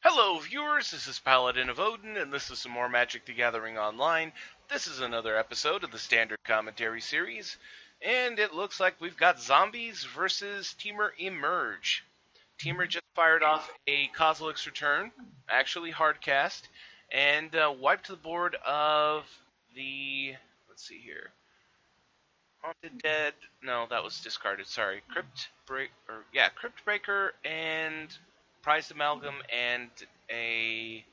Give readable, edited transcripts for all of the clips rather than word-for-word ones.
Hello viewers, this is Paladin of Odin, and this is some more Magic the Gathering Online. This is another episode of the Standard Commentary Series, and it looks like we've got Zombies versus Temur Emerge. Temur just fired off a Kozilek's Return, actually hardcast, and wiped the board of the, let's see here, Haunted Dead, no, that was discarded, sorry, Crypt Breaker and Prized Amalgam and a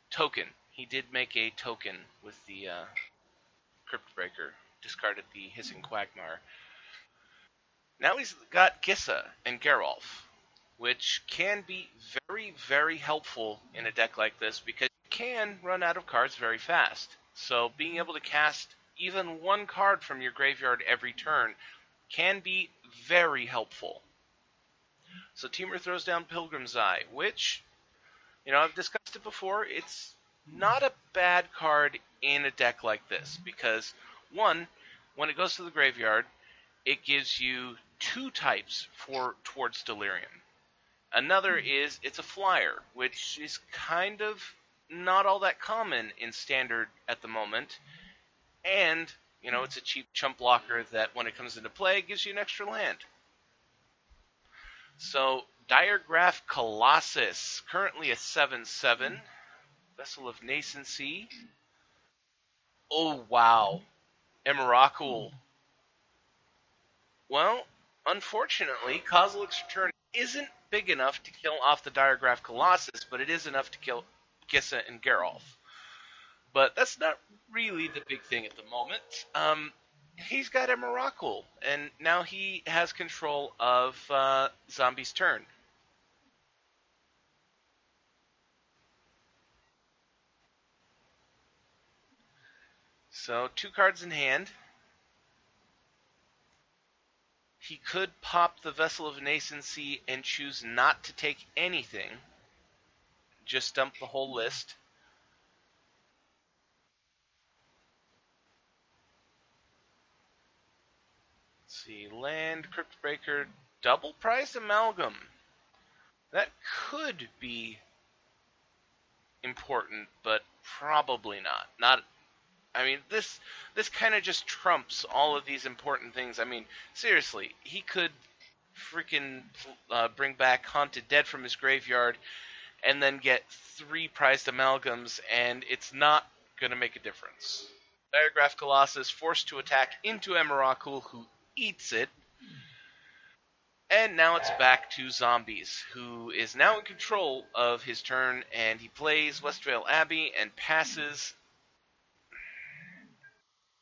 token. He did make a token with the Crypt Breaker, discarded the Hissing Quagmire. Now he's got Gissa and Geralf, which can be very, very helpful in a deck like this because you can run out of cards very fast. So being able to cast even one card from your graveyard every turn can be very helpful. So Temur throws down Pilgrim's Eye, which, I've discussed it before. It's not a bad card in a deck like this because, one, when it goes to the graveyard, it gives you two types towards Delirium. Another is it's a flyer, which is kind of not all that common in Standard at the moment. And, it's a cheap chump blocker that when it comes into play gives you an extra land. So, Diregraph Colossus, currently a 7/7. Vessel of Nascency. Oh, wow. Emrakul. Well, unfortunately, Kozilek's Return isn't big enough to kill off the Diregraph Colossus, but it is enough to kill Gissa and Geralf. But that's not really the big thing at the moment. He's got Emrakul, and now he has control of Zombie's turn. So, two cards in hand. He could pop the Vessel of Nascency and choose not to take anything. Just dump the whole list. Let's see, land, Crypt Breaker, double Prized Amalgam. That could be important, but probably not. This kind of just trumps all of these important things. Seriously, he could freaking bring back Haunted Dead from his graveyard and then get 3 Prized Amalgams, and it's not going to make a difference. Diregraph Colossus forced to attack into Emrakul, who eats it. And now it's back to Zombies, who is now in control of his turn, and he plays Westvale Abbey and passes.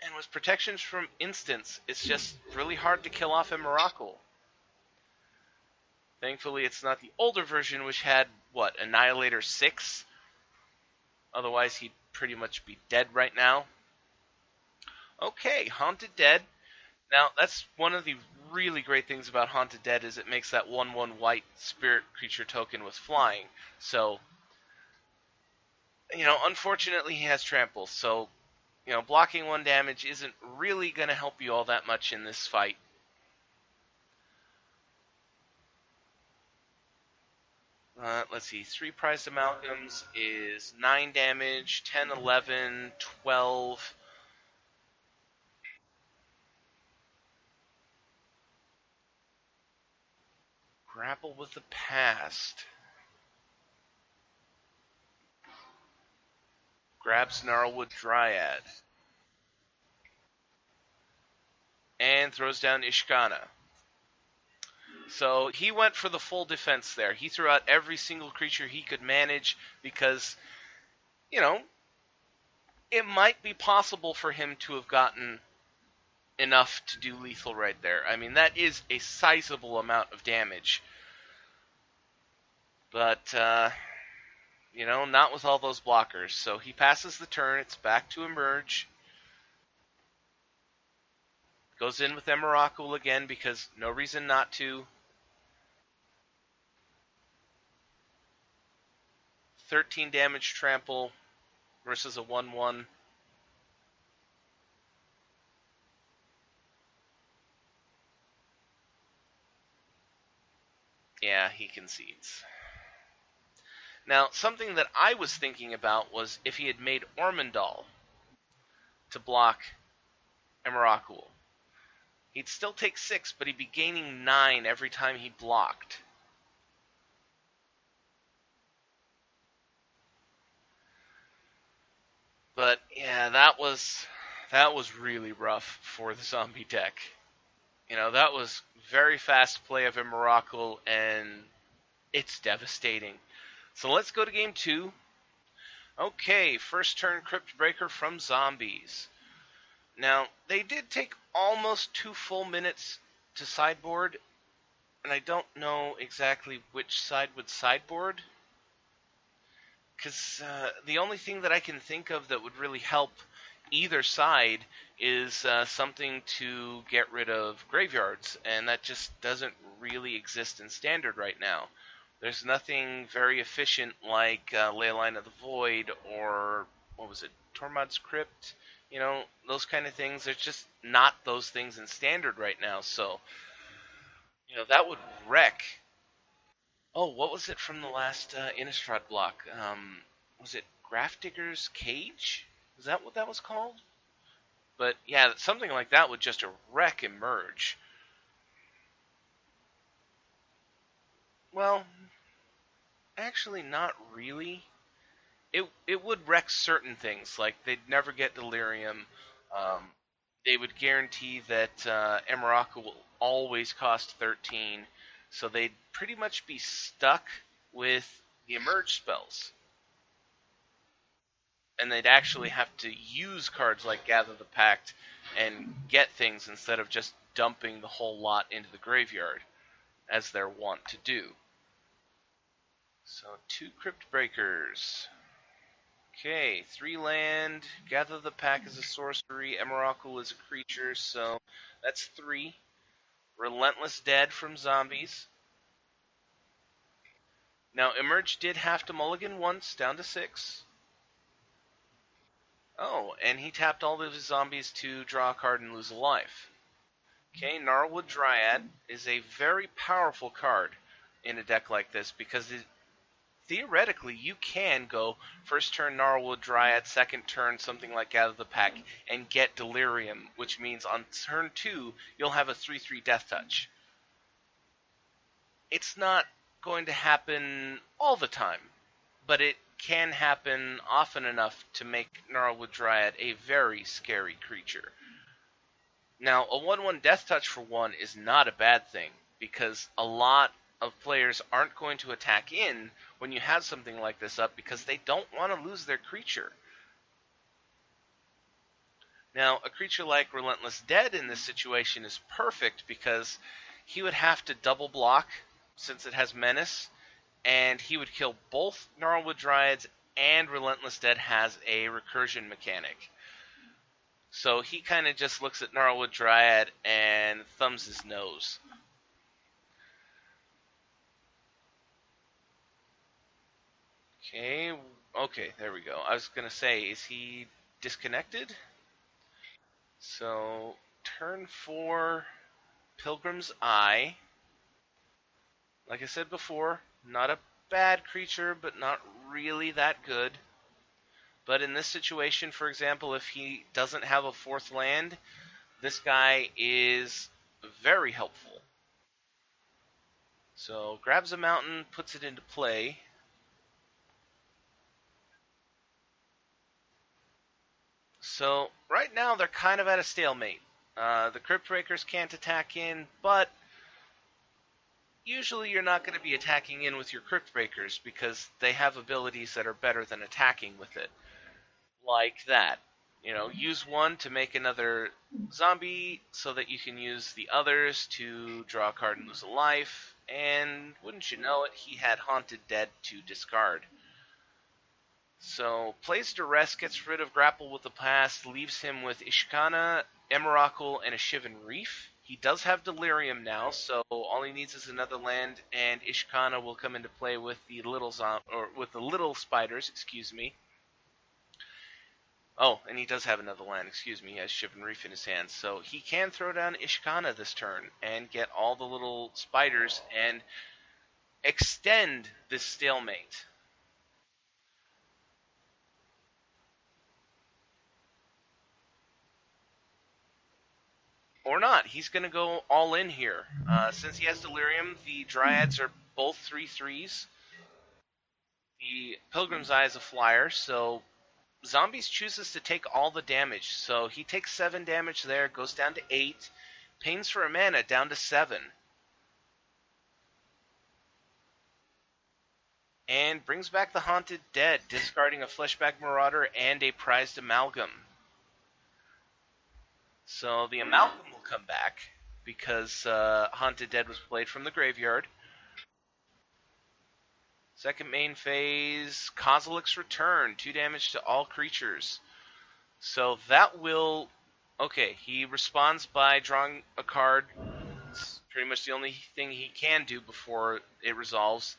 And with protections from instants, it's just really hard to kill off Emrakul. Thankfully, it's not the older version, which had, Annihilator 6? Otherwise, he'd pretty much be dead right now. Okay, Haunted Dead. Now, that's one of the really great things about Haunted Dead is it makes that 1/1 white spirit creature token with flying. So, unfortunately he has trample, so, blocking 1 damage isn't really going to help you all that much in this fight. Let's see, 3 Prized Amalgams is 9 damage, 10, 11, 12. Grapple with the Past. Grabs Gnarlwood Dryad. And throws down Ishkana. So he went for the full defense there. He threw out every single creature he could manage because, it might be possible for him to have gotten enough to do lethal right there. That is a sizable amount of damage. But, not with all those blockers. So he passes the turn. It's back to Emerge. Goes in with Emrakul again because no reason not to. 13 damage trample versus a 1/1. Yeah, he concedes. Now, something that I was thinking about was if he had made Ormondal to block Emrakul. He'd still take 6, but he'd be gaining 9 every time he blocked. But yeah, that was really rough for the zombie deck. That was very fast play of Emrakul, and it's devastating. So let's go to game 2. Okay, first turn Crypt Breaker from Zombies. Now, they did take almost 2 full minutes to sideboard, and I don't know exactly which side would sideboard, because the only thing that I can think of that would really help either side is something to get rid of graveyards, and that just doesn't really exist in Standard right now. There's nothing very efficient like Leyline of the Void or, what was it, Tormod's Crypt? Those kind of things. There's just not those things in Standard right now, so, that would wreck. Oh, what was it from the last Innistrad block? Was it Grafdigger's Cage? Is that what that was called? But yeah, something like that would just wreck Emerge. Well, actually, not really. It would wreck certain things, like they'd never get Delirium. Um, they would guarantee that Emrakul will always cost 13, so they'd pretty much be stuck with the Emerge spells. And they'd actually have to use cards like Gather the Pact and get things instead of just dumping the whole lot into the graveyard, as they're wont to do. So 2 Crypt Breakers. Okay, 3 land, Gather the Pack is a sorcery, Emrakul is a creature, so that's 3. Relentless Dead from Zombies. Now, Emerge did have to mulligan once, down to 6. Oh, and he tapped all of his zombies to draw a card and lose a life. Okay, Gnarlwood Dryad is a very powerful card in a deck like this because theoretically you can go first turn Gnarlwood Dryad, second turn something like Gather the Pack, and get Delirium, which means on turn 2 you'll have a 3/3 Death Touch. It's not going to happen all the time, but it can happen often enough to make Gnarlwood Dryad a very scary creature. Now, a 1/1 Death Touch for 1 is not a bad thing, because a lot of players aren't going to attack in when you have something like this up because they don't want to lose their creature. Now, a creature like Relentless Dead in this situation is perfect because he would have to double block since it has Menace, and he would kill both Gnarlwood Dryads, and Relentless Dead has a recursion mechanic. So he kind of just looks at Gnarlwood Dryad and thumbs his nose. Okay, there we go. I was going to say, is he disconnected? So, turn 4, Pilgrim's Eye. Like I said before, not a bad creature, but not really that good. But in this situation, for example, if he doesn't have a 4th land, this guy is very helpful. So, grabs a mountain, puts it into play. So, right now, they're kind of at a stalemate. The Crypt Breakers can't attack in, but usually you're not going to be attacking in with your Crypt Breakers because they have abilities that are better than attacking with it. Like that. Use one to make another zombie so that you can use the others to draw a card and lose a life. And wouldn't you know it, he had Haunted Dead to discard. So, plays Duress, gets rid of Grapple with the Past, leaves him with Ishkana, Emrakul, and a Shivan Reef. He does have Delirium now, so all he needs is another land, and Ishkana will come into play with the little spiders, excuse me. Oh, and he does have another land, excuse me. He has Shivan Reef in his hands, so he can throw down Ishkana this turn and get all the little spiders, and extend this stalemate. Or not. He's going to go all in here. Since he has Delirium, the Dryads are both 3/3s. The Pilgrim's Eye is a flyer, so Zombies chooses to take all the damage. So he takes 7 damage there, goes down to 8. Pains for a mana, down to 7. And brings back the Haunted Dead, discarding a Fleshback Marauder and a Prized Amalgam. So the Amalgam will come back, because Haunted Dead was played from the graveyard. Second main phase, Kozilek's Return, 2 damage to all creatures. So that will... Okay, he responds by drawing a card. It's pretty much the only thing he can do before it resolves.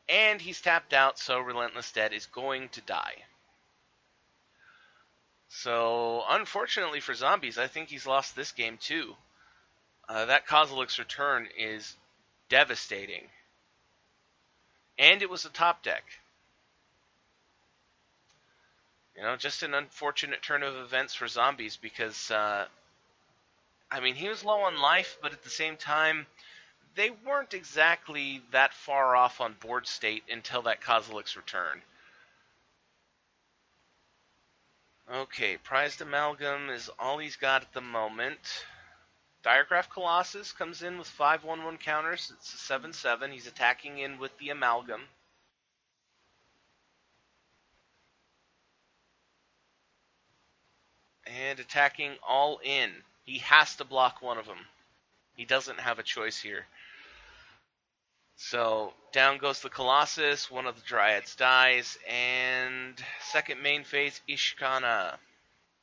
And he's tapped out, so Relentless Dead is going to die. So, unfortunately for Zombies, I think he's lost this game too. That Kozilek's Return is devastating. And it was a top deck. You know, just an unfortunate turn of events for Zombies because, I mean, he was low on life, but at the same time, they weren't exactly that far off on board state until that Kozilek's Return. Okay, Prized Amalgam is all he's got at the moment. Diregraph Colossus comes in with 5/1/1 counters. It's a 7/7. He's attacking in with the Amalgam. And attacking all in. He has to block one of them. He doesn't have a choice here. So down goes the Colossus, one of the Dryads dies, and second main phase, Ishkana.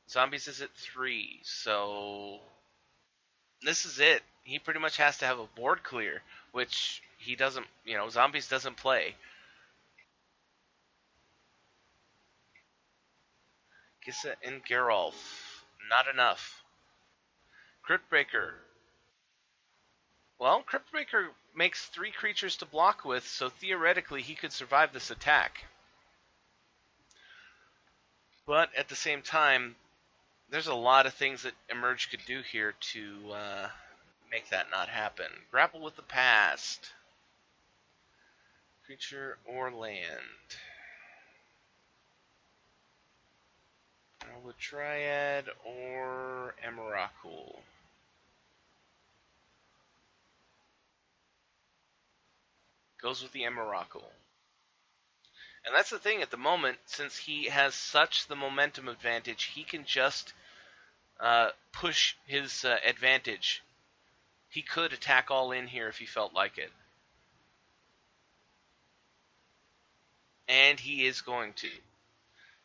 Zombies is at 3, so this is it. He pretty much has to have a board clear, which he doesn't, Zombies doesn't play. Gissa and Geralf, not enough. Cryptbreaker. Well, Cryptbreaker makes 3 creatures to block with, so theoretically he could survive this attack. But at the same time, there's a lot of things that Emerge could do here to make that not happen. Grapple with the past. Creature or land. With Dryad or Emrakul. Goes with the Emrakul. And that's the thing at the moment, since he has such the momentum advantage, he can just push his advantage. He could attack all in here if he felt like it. And he is going to.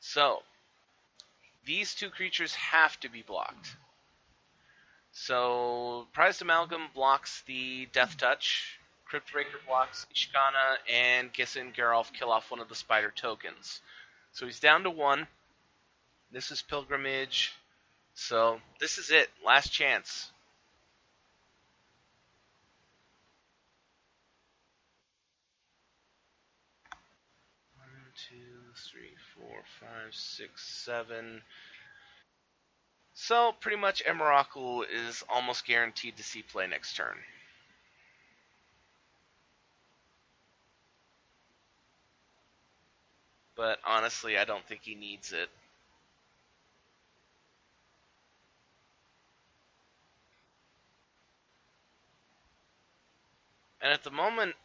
So, these 2 creatures have to be blocked. So, Prized Amalgam blocks the Death Touch. Cryptbreaker blocks Ishkana, and Gissa and Geralf kill off one of the spider tokens. So he's down to 1. This is Pilgrimage. So this is it. Last chance. One, 2, 3, 4, 5, 6, 7. So pretty much Emrakul is almost guaranteed to see play next turn. But honestly, I don't think he needs it. And at the moment,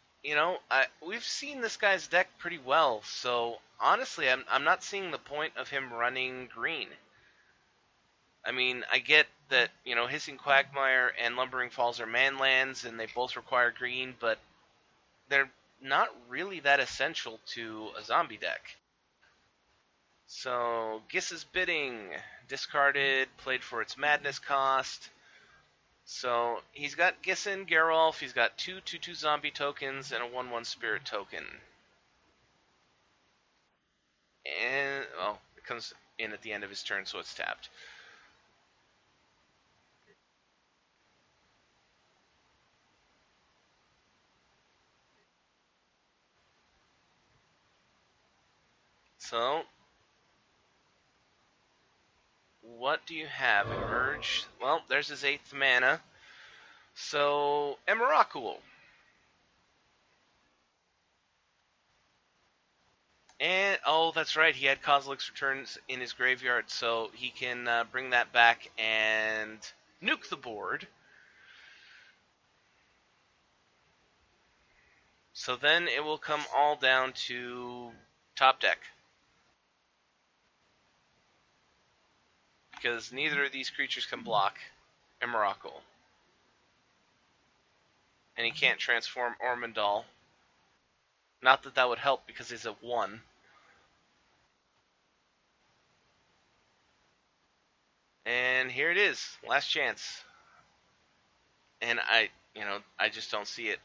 we've seen this guy's deck pretty well, so honestly, I'm not seeing the point of him running green. I mean, I get that, Hissing Quagmire and Lumbering Falls are manlands, and they both require green, but they're not really that essential to a zombie deck. So, Gissa's Bidding, discarded, played for its madness cost. So, he's got Gissa and Geralf, he's got 2/2/2 zombie tokens, and a 1/1 spirit token. And, well, it comes in at the end of his turn, so it's tapped. So, what do you have? Emerge. Well, there's his 8th mana. So, Emrakul. And, oh, that's right, he had Kozilek's Returns in his graveyard, so he can bring that back and nuke the board. So then it will come all down to top deck. Because neither of these creatures can block Emrakul. And he can't transform Ormondal. Not that that would help because he's at 1. And here it is, last chance. And I just don't see it.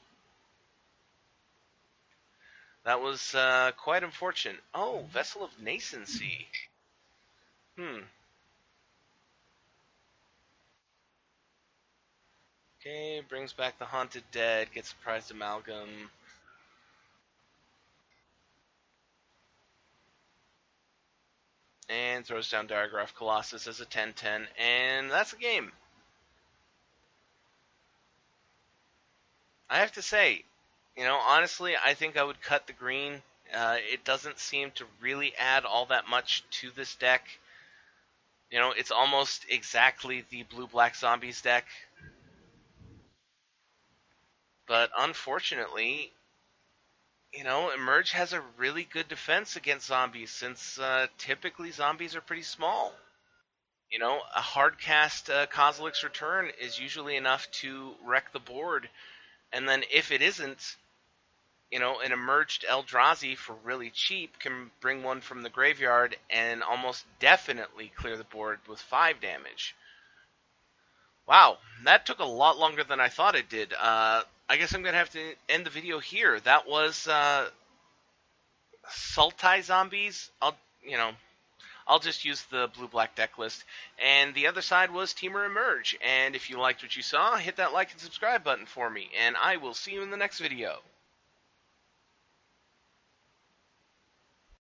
That was quite unfortunate. Oh, Vessel of Nascency. Okay, brings back the Haunted Dead, gets a prized Amalgam. And throws down Diagraph Colossus as a 10-10, and that's the game. I have to say, honestly, I think I would cut the green. It doesn't seem to really add all that much to this deck. It's almost exactly the blue-black zombies deck. But unfortunately, Emerge has a really good defense against zombies since typically zombies are pretty small. A hard cast Kozilek's Return is usually enough to wreck the board. And then if it isn't, an emerged Eldrazi for really cheap can bring one from the graveyard and almost definitely clear the board with 5 damage. Wow, that took a lot longer than I thought it did. I guess I'm going to have to end the video here. That was Sultai Zombies. I'll just use the blue-black deck list. And the other side was Temur Emerge. And if you liked what you saw, hit that like and subscribe button for me. And I will see you in the next video.